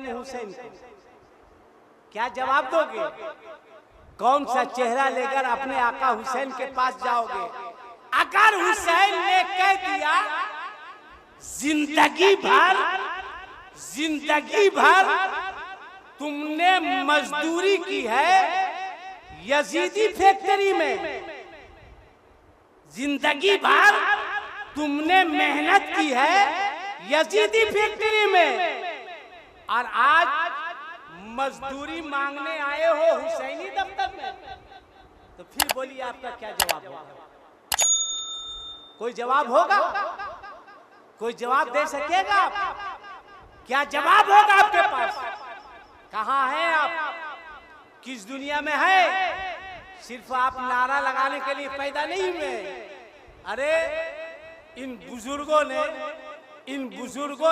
अपने हुसैन को? क्या जवाब दोगे? कौन सा चेहरा लेकर अपने आका हुसैन के पास जाओगे? अगर हुसैन ने कह दिया जिंदगी भर तुमने मजदूरी की है यजीदी फैक्ट्री में, जिंदगी भर तुमने मेहनत की है यजीदी फैक्ट्री में, और आज मजदूरी मांगने आए हो हुसैनी दफ्तर में, तो फिर बोलिए आपका क्या जवाब होगा? कोई जवाब होगा? कोई जवाब दे सकेगा? क्या जवाब होगा आपके पास? कहाँ हैं आप? किस दुनिया में है? सिर्फ आप नारा लगाने के लिए पैदा नहीं हुए। अरे इन बुजुर्गों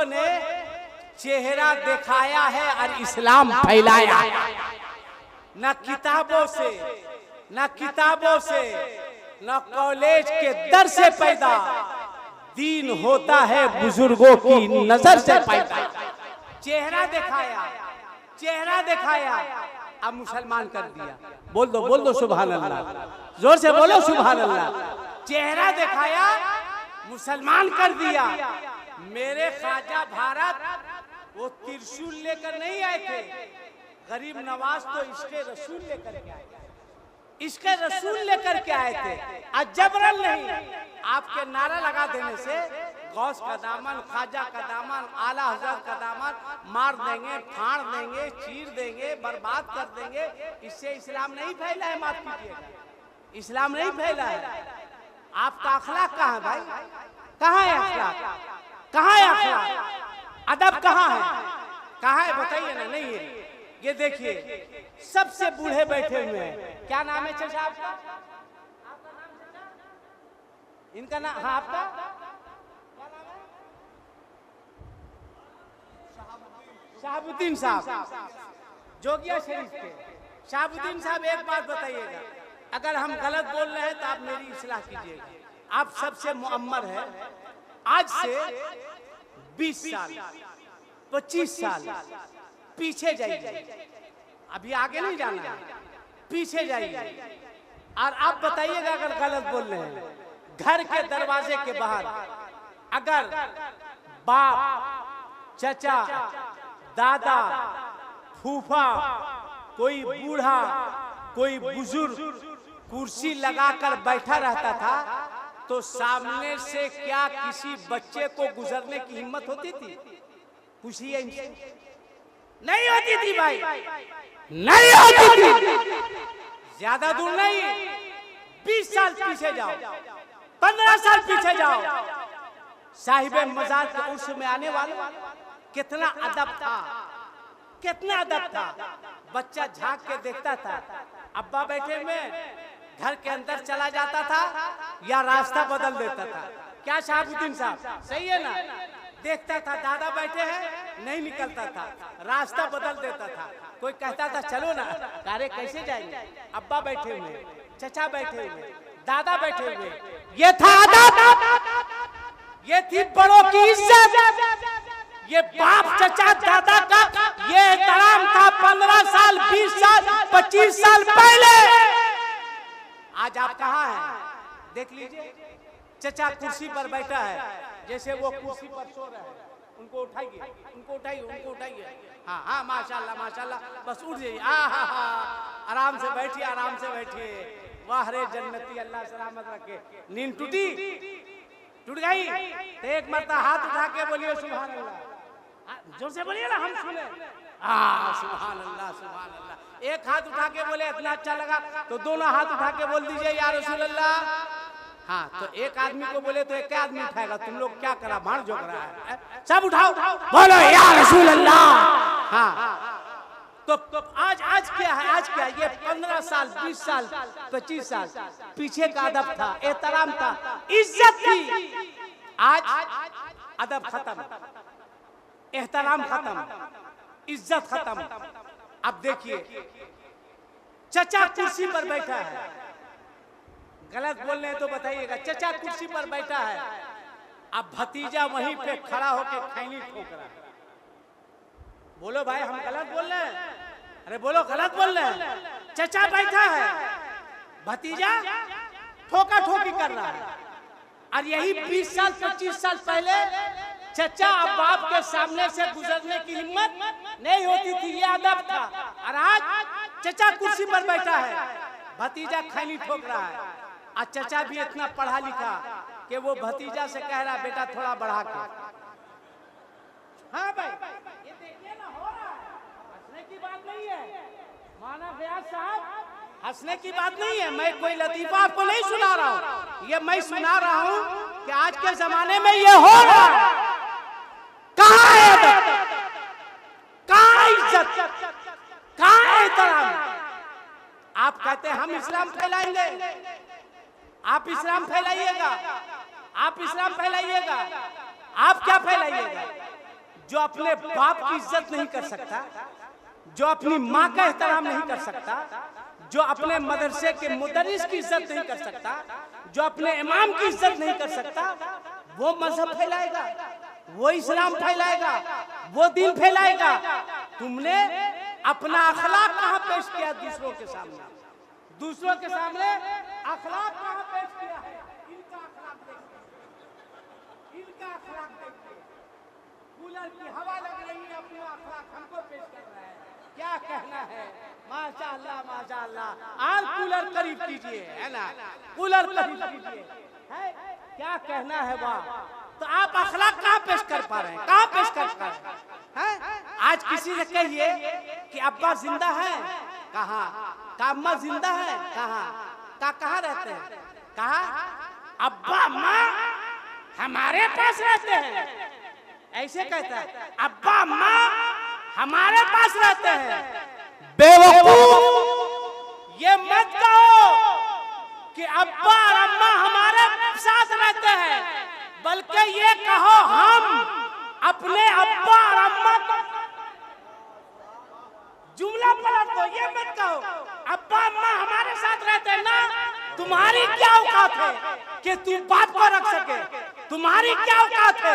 ने चेहरा दिखाया है और इस्लाम फैलाया है। न किताबों से न कॉलेज के दर से पैदा, दीन होता है बुजुर्गों की नजर से पैदा। चेहरा दिखाया अब मुसलमान कर दिया। बोल दो सुभान अल्लाह, जोर से बोलो सुभान अल्लाह। चेहरा दिखाया मुसलमान कर दिया। मेरे ख्वाजा भारत वो त्रिशूल लेकर नहीं आए थे, गरीब नवाज तो इसके रसूल लेकर के आए, इसके रसूल लेकर के आए थे। आज जबरन नहीं, आपके नारा लगा देने से गौस का दामन, ख्वाजा का दामन, आला हजरत का दामन मार देंगे, फाड़ देंगे, चीर देंगे, बर्बाद कर देंगे। इससे इस्लाम नहीं फैला है। माफ कीजिएगा, इस्लाम नहीं फैला है। आपका अखलाक कहाँ है भाई? कहाँ है अखलाक? कहाँ है अखलाक? अदब कहाँ है? बताइए ना। नहीं है। ये देखिए सबसे बूढ़े बैठे हुए हैं। क्या नाम है चाचा आपका? इनका नाम? हाँ, आपका क्या नाम है? शहाबुद्दीन साहब, जोगिया शरीफ के। शहाबुद्दीन साहब एक बात बताइएगा, अगर हम गलत बोल रहे हैं तो आप मेरी इस्लाह कीजिएगा। आप सबसे मुअम्मर है। आज से 20 साल 25 साल पीछे जाइए, अभी आगे नहीं जाना है, पीछे जाइए और आप बताइएगा अगर गलत बोल रहे हैं। घर के दरवाजे के बाहर अगर बाप, चचा, दादा, फूफा, कोई बूढ़ा, कोई बुजुर्ग कुर्सी लगाकर बैठा रहता था तो सामने से क्या किसी बच्चे को गुजरने की हिम्मत होती थी? पूछिए इनसे। नहीं होती थी भाई, नहीं होती थी। ज्यादा दूर नहीं, 20 साल पीछे जाओ, 15 साल पीछे जाओ। साहिब मजार के उर्स में आने वाले कितना अदब था, कितना अदब था। बच्चा झांक के देखता था, अब्बा बैठे में घर के अंदर चला जाता था या रास्ता बदल देता था। क्या शहाबुद्दीन साहब सही है ना? देखता था दादा बैठे हैं, नहीं निकलता था, रास्ता बदल देता था। कोई कहता था चलो ना, अरे कैसे जाएंगे? अब्बा बैठे हुए, चचा बैठे हुए, दादा बैठे हुए। ये था आदत, ये थी बड़ों की इज्जत, ये बाप, चचा, दादा का ये एहतराम था 15 साल 20 साल 25 साल पहले। आज आप कहाँ हैं? देख लीजिए, चचा कुर्सी पर बैठा है, जैसे वो कुर्सी पर सो रहे हैं। उनको उठाइए, उनको उठाइए, उनको उठाइए। हाँ हाँ, माशाल्लाह माशाल्लाह, बस उठ जाइए। आराम से बैठिए, आराम से बैठिए। वाह रे जन्नती, अल्लाह सलामत रखे। नींद टूट गई तो एक मरता हाथ उठा के बोलिए सुभान अल्लाह। जोर से बोलिए ना, हम सुने। सुभान अल्लाह, सुभान अल्लाह। एक हाथ उठा के बोले इतना अच्छा लगा तो दोनों हाथ उठा के बोल दीजिए या रसूल अल्लाह। हाँ, तो एक आदमी को बोले तो एक आदमी उठाएगा। तुम लोग क्या करा, भाड़ जोक रहा है? सब उठाओ, बोलो या रसूल अल्लाह। हाँ, तो आज क्या है? आज क्या? ये 15 साल 20 साल 25 साल पीछे का अदब था, एहतराम था, इज्जत थी। आज अदब खत्म, एहतराम खत्म, इज्जत खत्म। अब देखिए, चचा कुर्सी पर बैठा है, गलत बोल रहे हैं तो बताइएगा। चचा कुर्सी पर बैठा है, अब भतीजा वहीं पे खड़ा होकर खैनी ठोक रहा है। बोलो भाई, हम गलत बोल रहे हैं? अरे बोलो, गलत बोल रहे हैं? चचा बैठा है, भतीजा ठोका ठोकी कर रहा है, और यही 20 साल 25 साल पहले चचा अब बाप के सामने से गुजरने की हिम्मत नहीं होती थी, ये अदब था। और आज चचा कुर्सी पर बैठा है, भतीजा खैनी ठोक रहा है, और चचा भी इतना पढ़ा लिखा कि वो भतीजा से कह रहा, बेटा थोड़ा बढ़ा के। हाँ भाई, ये देखिए ना, हो रहा है, हंसने की बात नहीं है माना गया साहब, हंसने की बात नहीं है। मैं कोई लतीफा आपको नहीं सुना रहा हूँ, ये मैं सुना रहा हूँ कि आज के जमाने में ये हो रहा है। कहाँ है अदब, कहाँ है इज्जत, कहाँ है एहतराम? आप कहते हैं हम इस्लाम फैलाएंगे, आप इस्लाम फैलाइएगा, आप इस्लाम फैलाइएगा। आप क्या फैलाइएगा? जो अपने बाप की इज्जत नहीं कर सकता, जो अपनी माँ का एहतराम नहीं कर सकता, जो अपने मदरसे के मुदर्रिस की इज्जत नहीं कर सकता, जो अपने इमाम की इज्जत नहीं कर सकता, वो मजहब फैलाएगा, वो इस्लाम फैलाएगा, वो दीन फैलाएगा। तुमने अपना अखलाक कहाँ पेश किया दूसरों के सामने? दूसरों के सामने अखलाक कहाँ पेश किया है? इनका अखलाक देखिए, इनका अखलाक देखिए। कूलर की हवा लग रही है, अपना अखलाक हमको पेश कर रहा है। क्या कहना है? माशाअल्लाह माशाअल्लाह। आज कूलर करीब कीजिए, है ना, कूलर करीब कीजिए, है क्या कहना है? वाह। तो आप अखलाक कहाँ पेश कर पा रहे हैं? कहाँ पेश कर पा रहे हैं? आज किसी से कहिए कि अब्बा जिंदा है, कहाँ? का अम्मा जिंदा है, कहाँ? कहाँ रहते हैं? कहा अब्बा अम्मा हमारे पास रहते हैं, ऐसे कहता है। अब्बा अम्मा हमारे पास रहते हैं। बेवकूफ, ये मत कहो कि अब्बा और अम्मा हमारे साथ रहते हैं, बल्कि ये कहो हम अपने अब्बा और अम्मा को। जुमला पलट दो, ये मत कहो अब्बा अम्मा हमारे साथ रहते हैं ना। तुम्हारी क्या औकात है कि तुम बाप को रख सके? तुम्हारी क्या औकात है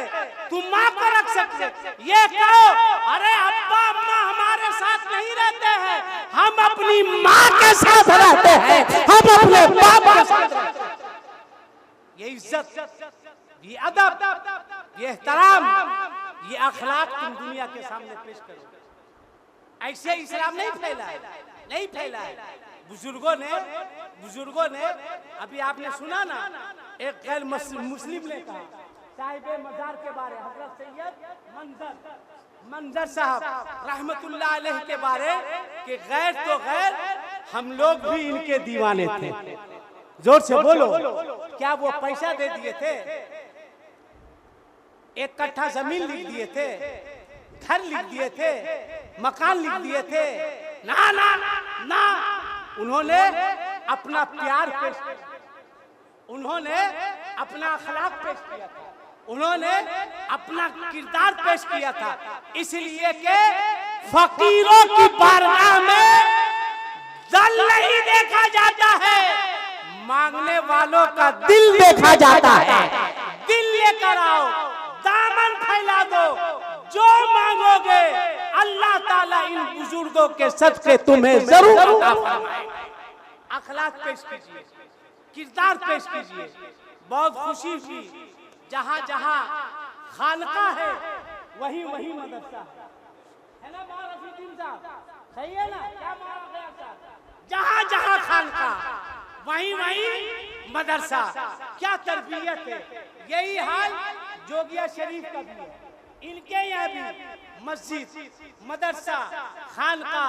तुम माँ को रख सके? ये कहो अरे अब्बा अम्मा हमारे साथ नहीं रहते हैं, हम अपनी माँ के साथ रहते हैं, हम अपने बाप के साथ रहते हैं। ये इज्जत, ये अदब, ये एहतराम, ये अखलाक तुम दुनिया के सामने पेश करो। ऐसे इस्लाम नहीं फैला है, नहीं फैला है। बुजुर्गों ने अभी आपने सुना ना, एक गैर मुस्लिम ने कहा साहिबे मजार के बारे, हजरत सैयद मंजर साहब रहमतुल्लाह अलैह के बारे कि गैर तो गैर, हम लोग भी इनके दीवाने थे। जोर से बोलो, क्या वो पैसा दे दिए थे? एक कट्ठा जमीन लिख दिए थे, घर लिख दिए थे, मकान लिख दिए थे? ना ना ना, उन्होंने अपना प्यार पेश किया, उन्होंने अपना अखलाक पेश किया था, उन्होंने अपना किरदार पेश किया था। इसलिए कि फकीरों की बारगाह में दल नहीं देखा जाता है, मांगने वालों का दिल देखा जाता है। दिल लेकर आओ, दामन फैला दो, जो मांगोगे अल्लाह ताला इन बुजुर्गों के सदके तुम्हें जरूर अता फरमाएगा। अखलाक पेश कीजिए, किरदार पेश कीजिए। बहुत खुशी हुई, जहाँ जहाँ खानका है वही वही मदरसा है ना। रफीदीन साहब सही है ना? क्या मारा गया साहब? जहाँ जहाँ खानका वही वही मदरसा। क्या तरबियत है! यही हाल जोगिया शरीफ का भी है। इनके यहाँ भी मस्जिद, मदरसा, खानका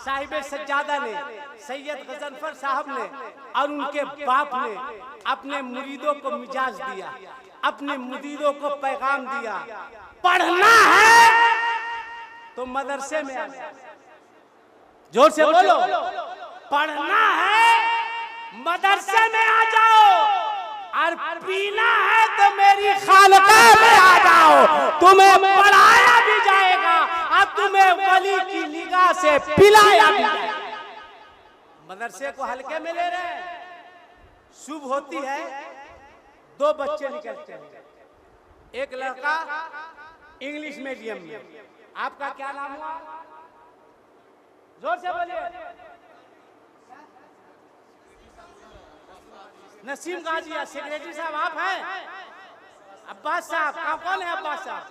साहिबे सज्जादा ने, सैयद गजनफर साहब ने और उनके बाप ने अपने मुरीदों को मिजाज दिया, अपने मुरीदों को पैगाम दिया, पढ़ना है तो मदरसे में आना। जोर से बोलो, पढ़ना है मदरसे में आ जाओ, और पीना है तो मेरी खानकाह में आ जाओ। तुम्हें पढ़ाया भी जाएगा और तुम्हें वली की निगाह से पिलाया भी जाएगा। मदरसे को हल्के में ले रहे हैं। सुबह होती है, दो बच्चे निकलते हैं, एक लड़का इंग्लिश मीडियम में, आपका क्या नाम हुआ? जोर से बोलिए। नसीम गाजिया। सेक्रेटरी साहब आप हैं? अब्बास साहब का कौन है? अब्बास साहब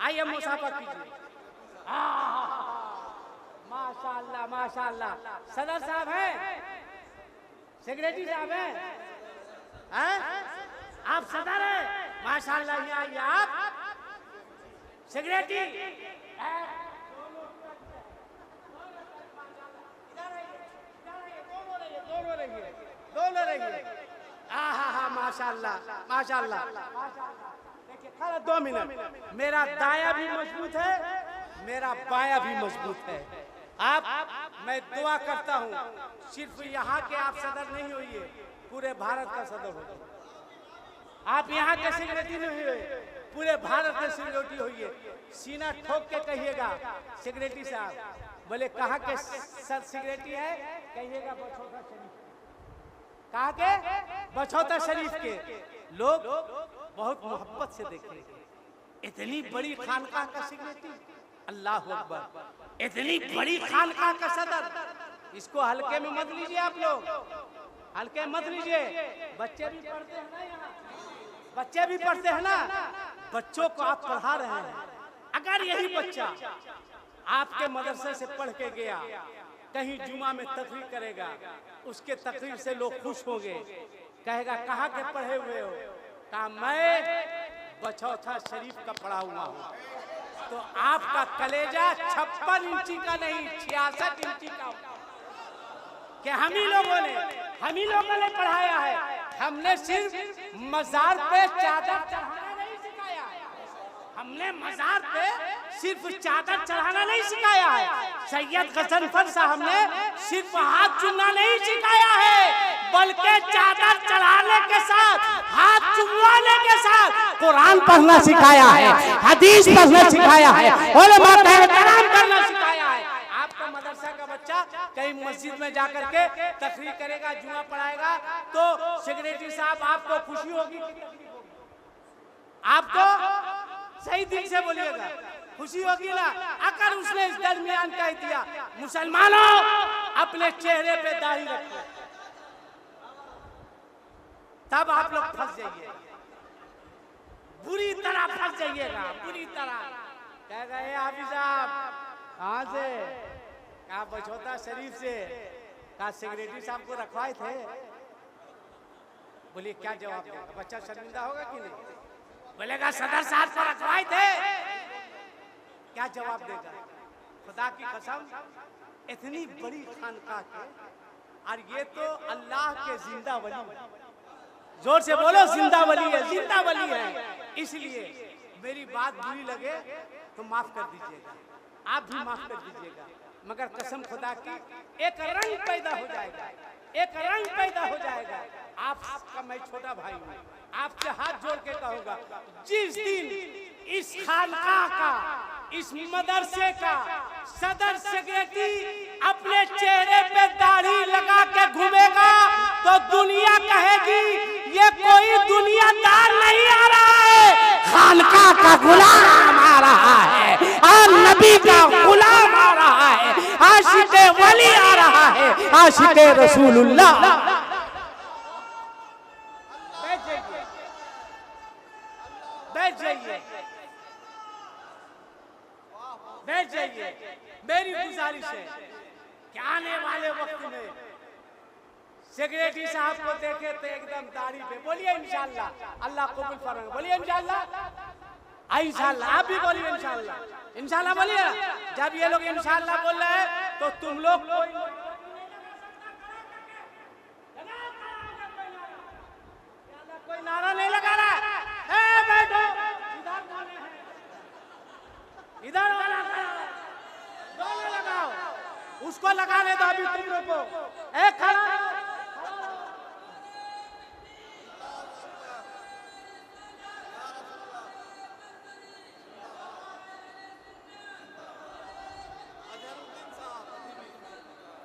आइए मुसाफा कीजिए। माशाअल्लाह माशाअल्लाह। सदर साहब हैं? सेक्रेटरी साहब हैं? आप सदर हैं? माशाअल्लाह। ये आइए आप सेक्रेटरी। दोनों रहिए। हाँ माशाअल्लाह माशाअल्लाह। देखिए खड़ा 2 मिनट। मेरा दाया भी मजबूत है, मेरा बाया भी मजबूत है। आप मैं दुआ करता हूँ सिर्फ यहाँ के आप सदर नहीं होइए, पूरे भारत का सदर होइए। आप यहाँ के सेक्रेटरी नहीं हुए, पूरे भारत के सेक्रेटरी होइए। सीना ठोक के कहिएगा सेक्रेटरी साहब। बोले कहाँ के सर सेक्रेटरी है? कहिएगा बछौता शरीफ। कहाँ के? बछौता शरीफ के। लोग बहुत मोहब्बत से देखेंगे। इतनी बड़ी खानकाह का सेक्रेटरी, अल्लाह अकबर। इतनी बड़ी खानकाह का सदर, इसको हल्के में मत लीजिए आप लोग, हल्के मत लीजिए। बच्चे भी पढ़ते हैं ना यहाँ, बच्चे भी पढ़ते हैं ना। बच्चों को आप पढ़ा रहे हैं। अगर यही बच्चा आपके मदरसे से पढ़ के गया, कहीं जुमा में तकरीर करेगा, उसके तकरीर से लोग खुश होंगे, कहेगा कहाँ के पढ़े हुए हो? कहा मैं बछौता शरीफ का पढ़ा हुआ हूँ। तो आपका कलेजा 56 इंची का नहीं 66 इंची का कि हम ही लोगों ने पढ़ाया है। हमने सिर्फ मजार पे चादर चढ़ाना नहीं सिखाया, हमने मजार पे सिर्फ चादर चढ़ाना नहीं सिखाया है। सैयद गजनफर साहब ने सिर्फ हाथ चूमना नहीं सिखाया है, बल्कि चादर चढ़ाने के साथ, हाथ चुमवाने के साथ कुरान पढ़ना सिखाया है, हदीस पढ़ना सिखाया है, उलमा का एहतराम करना सिखाया है। आपका मदरसा का बच्चा कहीं मस्जिद में जाकर के तकरीर करेगा, जुमा पढ़ाएगा, तो सेक्रेटरी साहब आपको खुशी होगी? आपको सही दिल से बोलिएगा, खुशी होगी ना? अगर उसने इस दरमियान कह दिया मुसलमानों अपने चेहरे पे दाढ़ी रखो, तब आप लोग फंस जाइए, बुरी तरह फंस जाइएगा, बुरी तरह। कह गए हाफिज साहब कहाँ से? कहा बछौता शरीफ से। कहा सेक्रेटरी साहब को रखवाए थे। बोलिए क्या जवाब देगा? बच्चा शर्मिंदा होगा कि नहीं? बोलेगा सदर साहब को रखवाए थे। क्या जवाब देगा? खुदा की कसम इतनी बड़ी खानकाह के, और ये तो अल्लाह के जिंदा वली, जोर से बोलो जिंदा वली है, जिंदा वली है। इसलिए मेरी बात बुरी लगे तो माफ कर दीजिएगा, आप भी माफ कर दीजिएगा, मगर कसम खुदा की एक रंग पैदा हो जाएगा, एक रंग पैदा हो जाएगा। आपका मैं छोटा भाई हूँ, आपसे हाथ जोड़ के कहूँगा, जिस दिन इस खानकाह का, इस मदरसे का सदर सेक्रेटरी अपने चेहरे पे दाढ़ी लगा के घूमेगा तो दुनिया कहेगी ये कोई दुनियादार नहीं आ रहा है, खानकाह का गुलाम आ रहा है, और नबी का गुलाम आ रहा है, आशिक़े वली आ रहा है, आशिक़े रसूलुल्लाह। बैठ जाइए, बैठ जाइए। मेरी गुजारिश है कि आने वाले वक्त में सेक्रेटरी साहब को देखे तो एकदम दाढ़ी पे बोलिए इंशाल्लाह, अल्लाह कबूल फरमाए, बोलिए इंशाल्लाह, इंशाल्लाह। आप भी बोलिए इंशाल्लाह, इंशाल्लाह बोलिए। जब ये लोग इंशाल्लाह बोल रहे हैं तो तुम लोग कोई नारा नहीं लगा रहा। बैठो, इधर वाला दोनों लगाओ, उसको लगाने दो, अभी तुम रुको। एक खड़ा,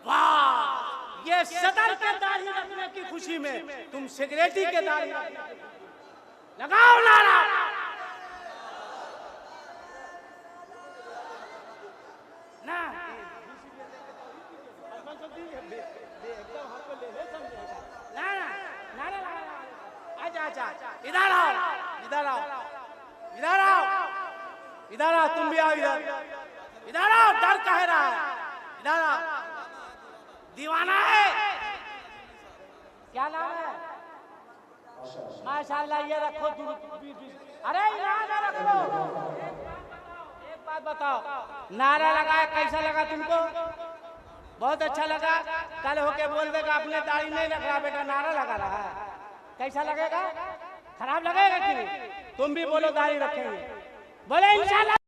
वाह, ये सदर के दाढ़ी रखने की खुशी में तुम सेक्रेटरी के दाढ़ी लगाओ नारा। एकदम हमको ले ले समझेगा। ना ना ना ना ना, आजा आजा, इधर आओ इधर आओ इधर आओ इधर आओ, तुम भी आओ इधर आओ, डर कह रहा है, इधर आओ। दीवाना है, क्या नाम है? माशाल्लाह, ये रखो अरे यहाँ रखो। एक बात बताओ, नारा लगाया कैसा लगा तुमको? बहुत अच्छा लगा। कल होके बोल देगा अपने दाढ़ी नहीं लग रहा बेटा, नारा लगा रहा है, कैसा लगेगा? खराब लगेगा कि नहीं? तुम भी बोलो दाढ़ी रखेंगे, बोले इंशाल्लाह।